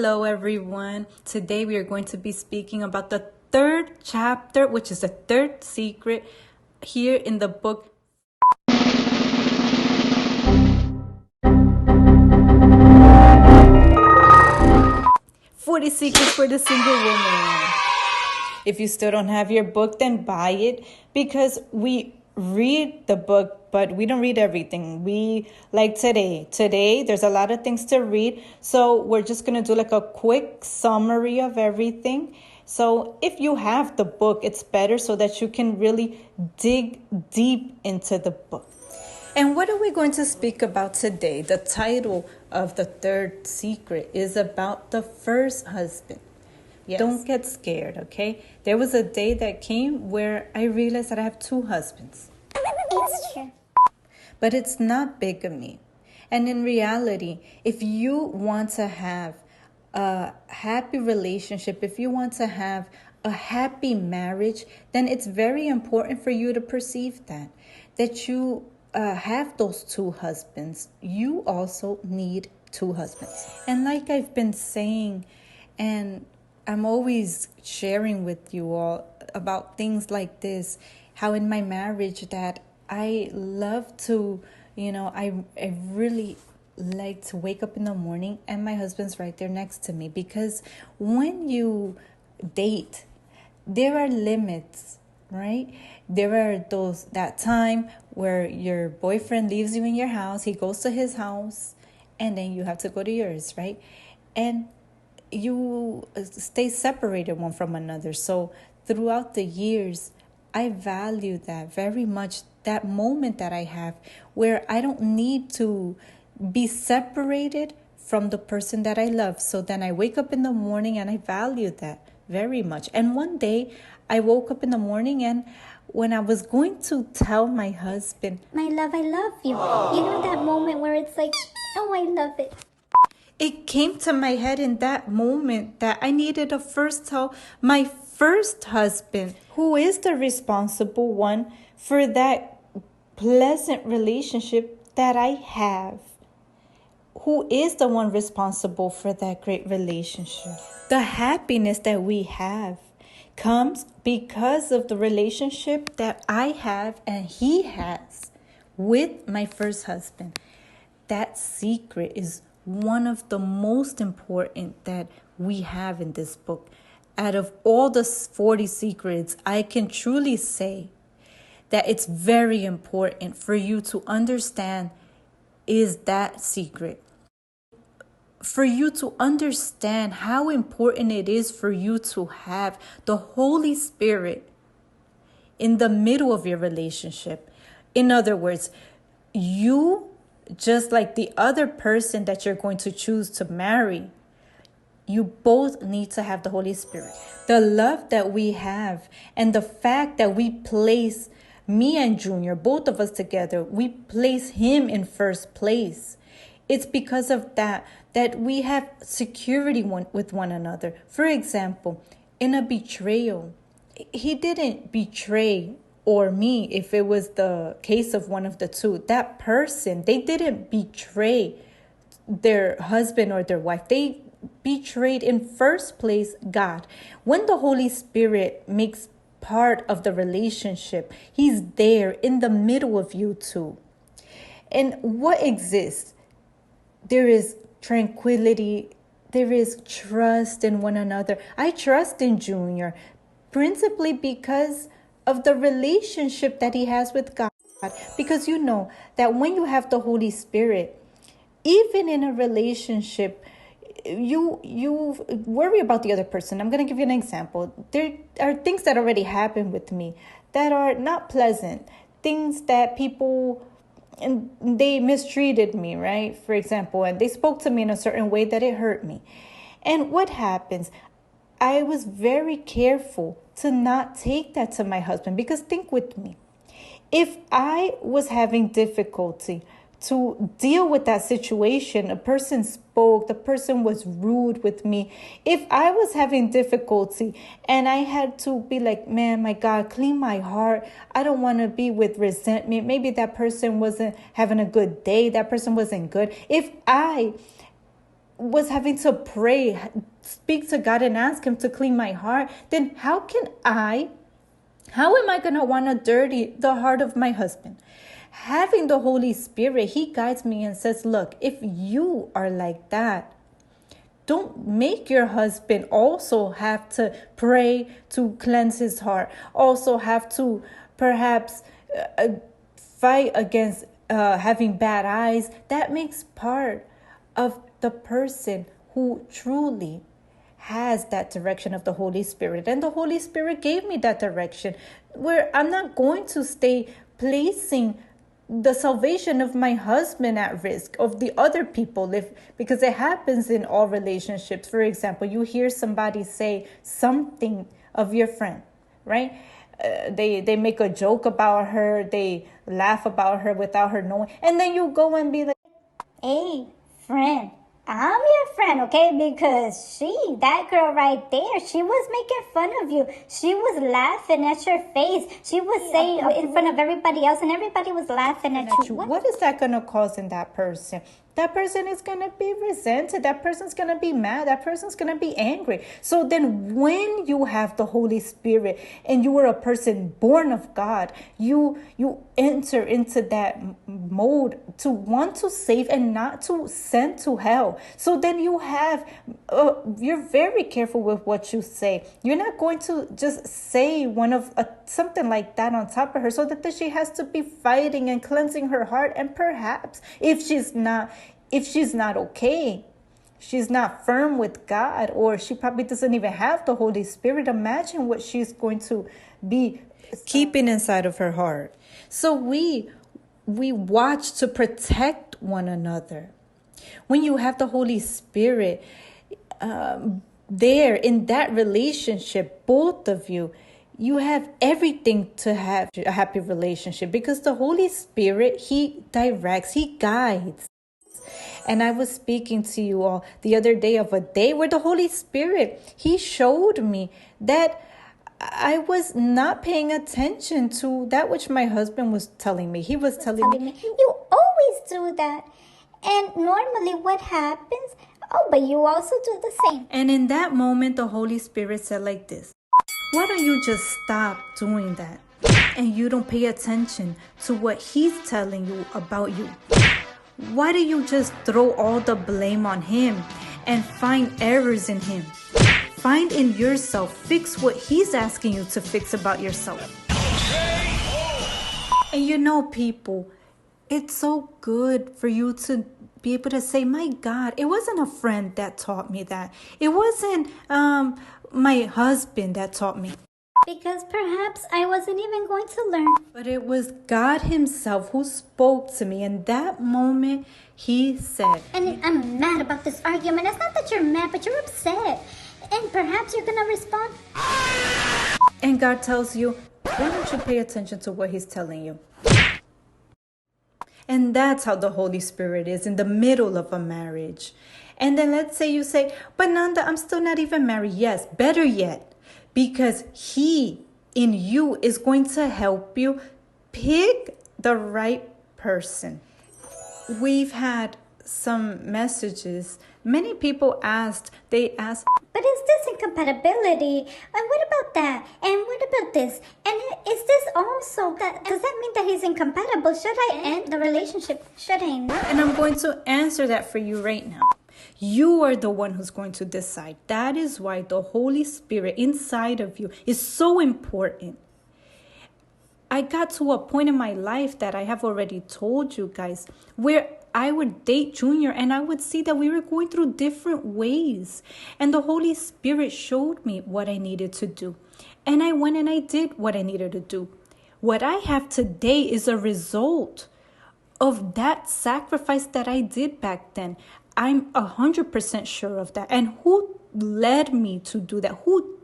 Hello, everyone. Today we are going to be speaking about the third chapter, which is the third secret here in the book. "40 Secrets for the Single Woman." If you still don't have your book, then buy it, because we read the book, but we don't read everything. Today, there's a lot of things to read. So we're just going to do like a quick summary of everything. So if you have the book, it's better so that you can really dig deep into the book. And what are we going to speak about today? The title of the third secret is about the first husband. Yes. Don't get scared, okay? There was a day that came where I realized that I have two husbands. It's true. But it's not bigamy. And in reality, if you want to have a happy relationship, if you want to have a happy marriage, then it's very important for you to perceive that you have those two husbands. You also need two husbands. And like I've been saying, and I'm always sharing with you all about things like this, how in my marriage that I love to, I really like to wake up in the morning and my husband's right there next to me, because when you date, there are limits, right? There are that time where your boyfriend leaves you in your house, he goes to his house, and then you have to go to yours, right? And you stay separated one from another. So throughout the years, I value that very much, that moment that I have where I don't need to be separated from the person that I love. So then I wake up in the morning and I value that very much. And one day I woke up in the morning, and when I was going to tell my husband, "My love, I love you." You know that moment where it's like, oh, I love it. It came to my head in that moment that I needed to first tell my first husband, who is the responsible one for that pleasant relationship that I have, who is the one responsible for that great relationship. The happiness that we have comes because of the relationship that I have and he has with my first husband. That secret is one of the most important that we have in this book. Out of all the 40 secrets, I can truly say that it's very important for you to understand is that secret. For you to understand how important it is for you to have the Holy Spirit in the middle of your relationship. In other words, you, just like the other person that you're going to choose to marry, you both need to have the Holy Spirit. The love that we have and the fact that we place me and Junior, both of us together, we place him in first place. It's because of that we have security with one another. For example, in a betrayal, he didn't betray or me if it was the case of one of the two. That person, they didn't betray their husband or their wife. They betrayed in first place God. When the Holy Spirit makes part of the relationship, he's there in the middle of you two. And what exists? There is tranquility. There is trust in one another. I trust in Junior principally because of the relationship that he has with God. Because you know that when you have the Holy Spirit, even in a relationship, you worry about the other person. I'm going to give you an example. There are things that already happened with me that are not pleasant. Things that people, and they mistreated me, right? For example, and they spoke to me in a certain way that it hurt me. And what happens? I was very careful to not take that to my husband, because think with me. If I was having difficulty to deal with that situation, a person spoke, the person was rude with me. If I was having difficulty and I had to be like, man, my God, clean my heart. I don't want to be with resentment. Maybe that person wasn't having a good day. That person wasn't good. If I was having to pray, speak to God and ask him to clean my heart, then how am I going to want to dirty the heart of my husband? Having the Holy Spirit, he guides me and says, look, if you are like that, don't make your husband also have to pray to cleanse his heart, also have to perhaps fight against having bad eyes. That makes part of the person who truly has that direction of the Holy Spirit. And the Holy Spirit gave me that direction where I'm not going to stay placing the salvation of my husband at risk, of the other people, because it happens in all relationships. For example, you hear somebody say something of your friend, right? They make a joke about her, they laugh about her without her knowing, and then you go and be like, Hey, friend, I'm your friend, okay? Because that girl right there, she was making fun of you. She was laughing at your face. She was saying in front of everybody else, and everybody was laughing at you. What is that going to cause in that person? That person is going to be resented. That person's going to be mad. That person's going to be angry. So then when you have the Holy Spirit and you are a person born of God, you enter into that mode to want to save and not to send to hell. So then you're very careful with what you say. You're not going to just say something like that on top of her so that she has to be fighting and cleansing her heart. And perhaps if she's not okay, she's not firm with God, or she probably doesn't even have the Holy Spirit, imagine what she's going to be keeping inside of her heart. So we watch to protect one another. When you have the Holy Spirit there in that relationship, both of you have everything to have a happy relationship, because the Holy Spirit, he directs, he guides. And I was speaking to you all the other day of a day where the Holy Spirit, he showed me that I was not paying attention to that which my husband was telling me. He was telling me, you always do that. And normally what happens? Oh, but you also do the same. And in that moment, the Holy Spirit said like this: why don't you just stop doing that? And you don't pay attention to what he's telling you about you. Why do you just throw all the blame on him and find errors in him? Find in yourself, fix what he's asking you to fix about yourself. And people, it's so good for you to be able to say, my God, it wasn't a friend that taught me that. It wasn't my husband that taught me. Because perhaps I wasn't even going to learn. But it was God himself who spoke to me. In that moment, he said. And I'm mad about this argument. It's not that you're mad, but you're upset. And perhaps you're going to respond. And God tells you, why don't you pay attention to what he's telling you? And that's how the Holy Spirit is in the middle of a marriage. And then let's say you say, but Nanda, I'm still not even married. Yes, better yet. Because he in you is going to help you pick the right person. We've had some messages. Many people asked, but is this incompatibility? And what about that? And what about this? And is this also that? Does that mean that he's incompatible? Should I end the relationship? Should I not? And I'm going to answer that for you right now. You are the one who's going to decide. That is why the Holy Spirit inside of you is so important. I got to a point in my life that I have already told you guys, where I would date Junior and I would see that we were going through different ways. And the Holy Spirit showed me what I needed to do. And I went and I did what I needed to do. What I have today is a result of that sacrifice that I did back then. I'm 100% sure of that. And who led me to do that? Who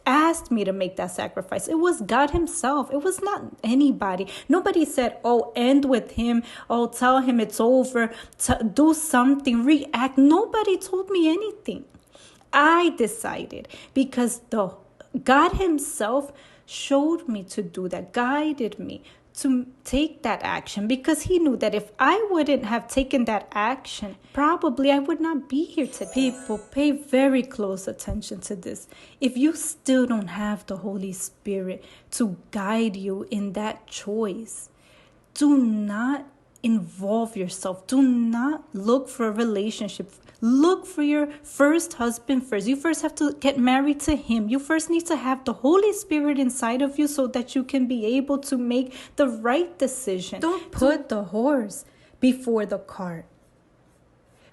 asked me to make that sacrifice? It was God himself. It was not anybody. Nobody said, oh, end with him. Oh, tell him it's over. Do something, react. Nobody told me anything. I decided because God himself showed me to do that, guided me to take that action, because he knew that if I wouldn't have taken that action, probably I would not be here today. People, pay very close attention to this. If you still don't have the Holy Spirit to guide you in that choice, do not involve yourself. Do not look for a relationship. Look for your first husband first. You first have to get married to him. You first need to have the Holy Spirit inside of you so that you can be able to make the right decision. Don't put the horse before the cart,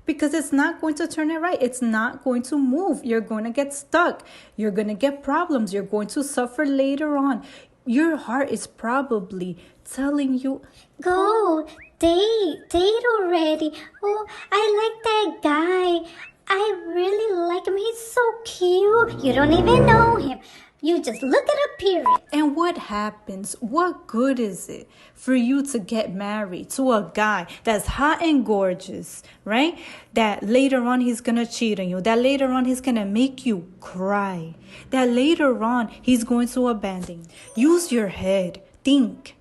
because it's not going to turn it right. It's not going to move. You're going to get stuck. You're going to get problems. You're going to suffer later on. Your heart is probably telling you, go, date already. Oh, I like that guy. I really like him. He's so cute. You don't even know him. You just look at appearance. and what happens? What good is it for you to get married to a guy that's hot and gorgeous, right? That later on he's going to cheat on you. That later on he's going to make you cry. That later on he's going to abandon you. Use your head. Think.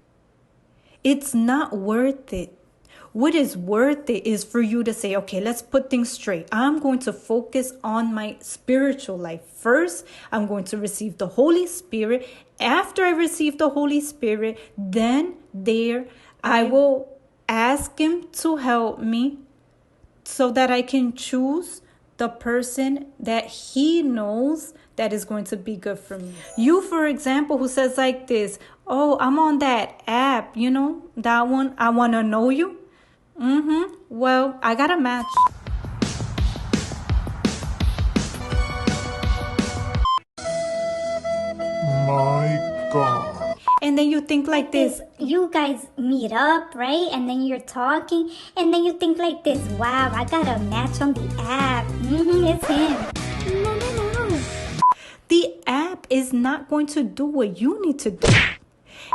It's not worth it. What is worth it is for you to say, okay, let's put things straight. I'm going to focus on my spiritual life. First, I'm going to receive the Holy Spirit. After I receive the Holy Spirit, then I will ask him to help me so that I can choose the person that he knows that is going to be good for me. You, for example, who says like this, oh, I'm on that app, that one, I want to know you. Well, I got a match. My God. And then you think like this. You guys meet up, right? And then you're talking. And then you think like this. Wow, I got a match on the app. It's him. No. The app is not going to do what you need to do.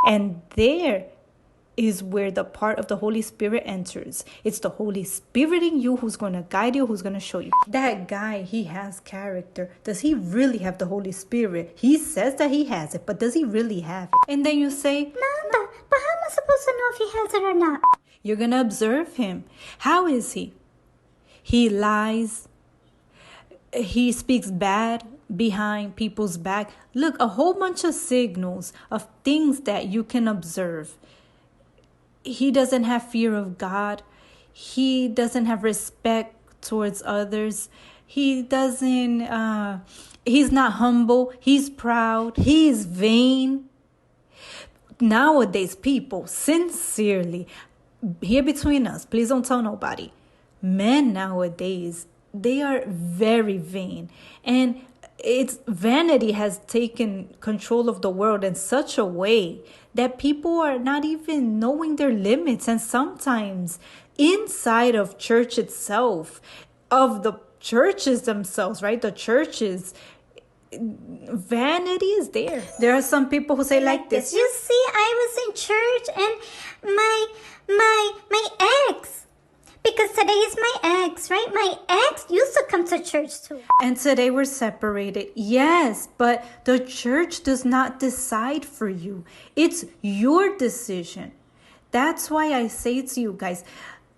And there is where the part of the Holy Spirit enters. It's the Holy Spirit in you who's going to guide you, who's going to show you. That guy, he has character. Does he really have the Holy Spirit? He says that he has it, but does he really have it? And then you say, No, but how am I supposed to know if he has it or not? You're going to observe him. How is he? He lies. He speaks bad behind people's back. Look, a whole bunch of signals of things that you can observe. He doesn't have fear of God. He doesn't have respect towards others. He doesn't, he's not humble. He's proud. He's vain. Nowadays, people, sincerely, here between us, please don't tell nobody. Men nowadays, they are very vain. And vanity has taken control of the world in such a way that people are not even knowing their limits. And sometimes inside of church itself, of the churches themselves, right? The churches, vanity is there. There are some people who say like this. You see, I was in church and my ex, because today is my ex, right? My ex used to come to church too. And today we're separated. Yes, but the church does not decide for you. It's your decision. That's why I say to you guys,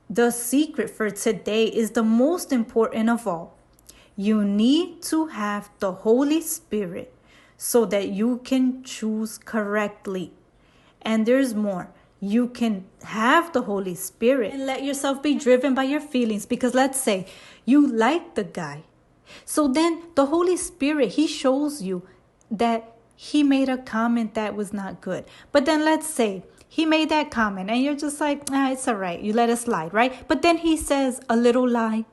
the secret for today is the most important of all. You need to have the Holy Spirit so that you can choose correctly. And there's more. You can have the Holy Spirit and let yourself be driven by your feelings. Because let's say you like the guy. So then the Holy Spirit, he shows you that he made a comment that was not good. But then let's say he made that comment and you're just like, it's all right. You let it slide, right? But then he says a little lie.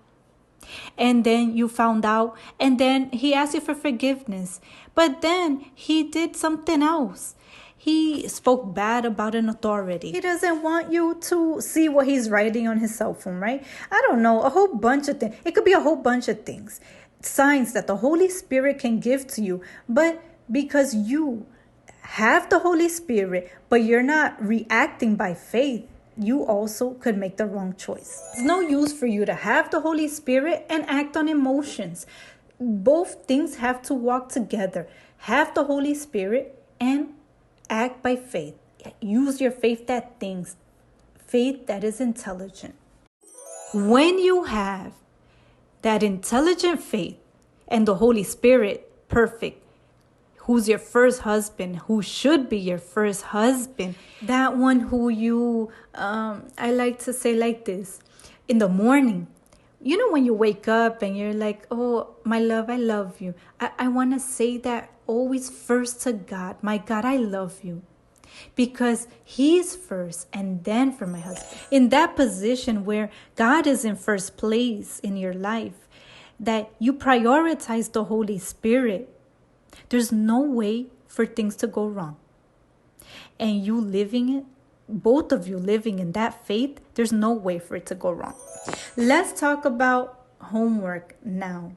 And then you found out. And then he asked you for forgiveness. But then he did something else. He spoke bad about an authority. He doesn't want you to see what he's writing on his cell phone, right? I don't know, a whole bunch of things. It could be a whole bunch of things. Signs that the Holy Spirit can give to you. But because you have the Holy Spirit, but you're not reacting by faith, you also could make the wrong choice. It's no use for you to have the Holy Spirit and act on emotions. Both things have to walk together. Have the Holy Spirit and act by faith. Use your faith that thinks, faith that is intelligent. When you have that intelligent faith and the Holy Spirit, perfect, who's your first husband, who should be your first husband, that one who you, I like to say like this, in the morning, you know, when you wake up and you're like, oh, my love, I love you. I want to say that always first to God. My God, I love you. Because he's first and then for my husband. In that position where God is in first place in your life, that you prioritize the Holy Spirit, there's no way for things to go wrong. And you living it, both of you living in that faith, there's no way for it to go wrong. Let's talk about homework now.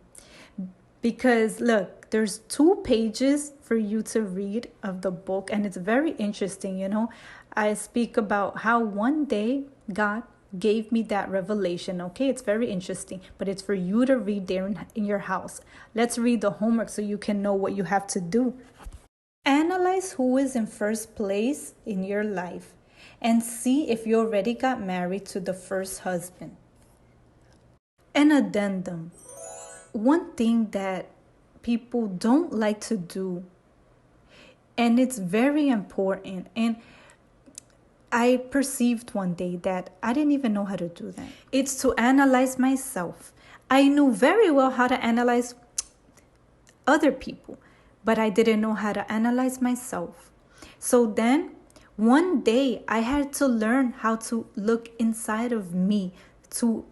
Because look, there's 2 pages for you to read of the book, and it's very interesting. You know, I speak about how one day God gave me that revelation. Okay, it's very interesting, but it's for you to read there in your house. Let's read the homework so you can know what you have to do. Analyze who is in first place in your life and see if you already got married to the first husband. An addendum. One thing that people don't like to do, and it's very important, and I perceived one day that I didn't even know how to do that. It's to analyze myself. I knew very well how to analyze other people, but I didn't know how to analyze myself. So then one day I had to learn how to look inside of me, to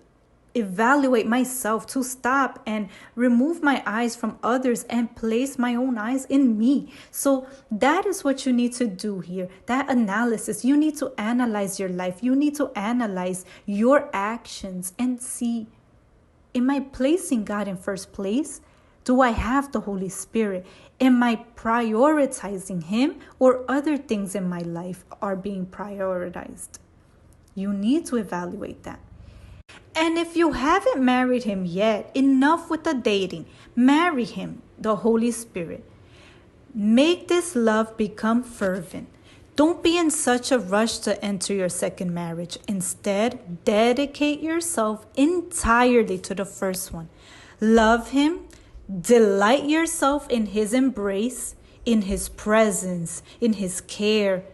evaluate myself, to stop and remove my eyes from others and place my own eyes in me. So that is what you need to do here. That analysis, you need to analyze your life. You need to analyze your actions and see, am I placing God in first place? Do I have the Holy Spirit? Am I prioritizing Him, or other things in my life are being prioritized? You need to evaluate that. And if you haven't married him yet, enough with the dating. Marry him, the Holy Spirit. Make this love become fervent. Don't be in such a rush to enter your second marriage. Instead, dedicate yourself entirely to the first one. Love him. Delight yourself in his embrace, in his presence, in his care.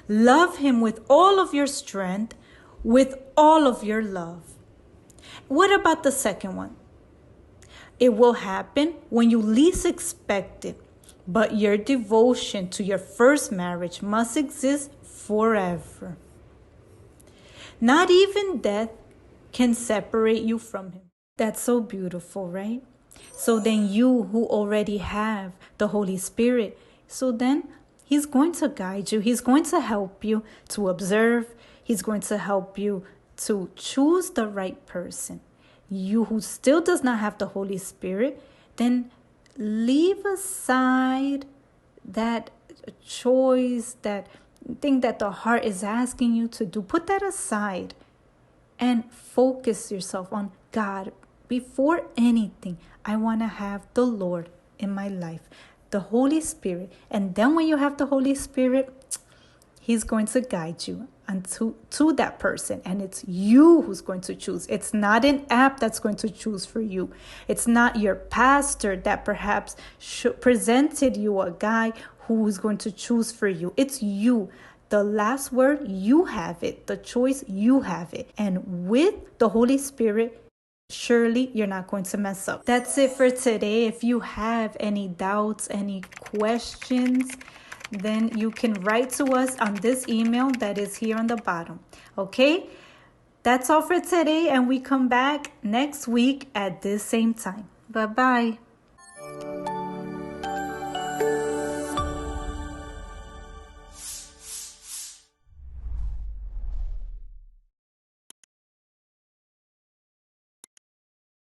Love him with all of your strength, with all of your love. What about the second one? It will happen when you least expect it, but your devotion to your first marriage must exist forever. Not even death can separate you from him. That's so beautiful, right? So then you who already have the Holy Spirit, so then he's going to guide you. He's going to help you to observe. He's going to help you to choose the right person. You who still does not have the Holy Spirit, then leave aside that choice, that thing that the heart is asking you to do. Put that aside and focus yourself on God. Before anything, I want to have the Lord in my life, the Holy Spirit. And then when you have the Holy Spirit, He's going to guide you to that person. And it's you who's going to choose. It's not an app that's going to choose for you. It's not your pastor that perhaps presented you a guy who's going to choose for you. It's you. The last word, you have it. The choice, you have it. And with the Holy Spirit, surely you're not going to mess up. That's it for today. If you have any doubts, any questions, then you can write to us on this email that is here on the bottom. Okay? That's all for today, and we come back next week at this same time. Bye-bye.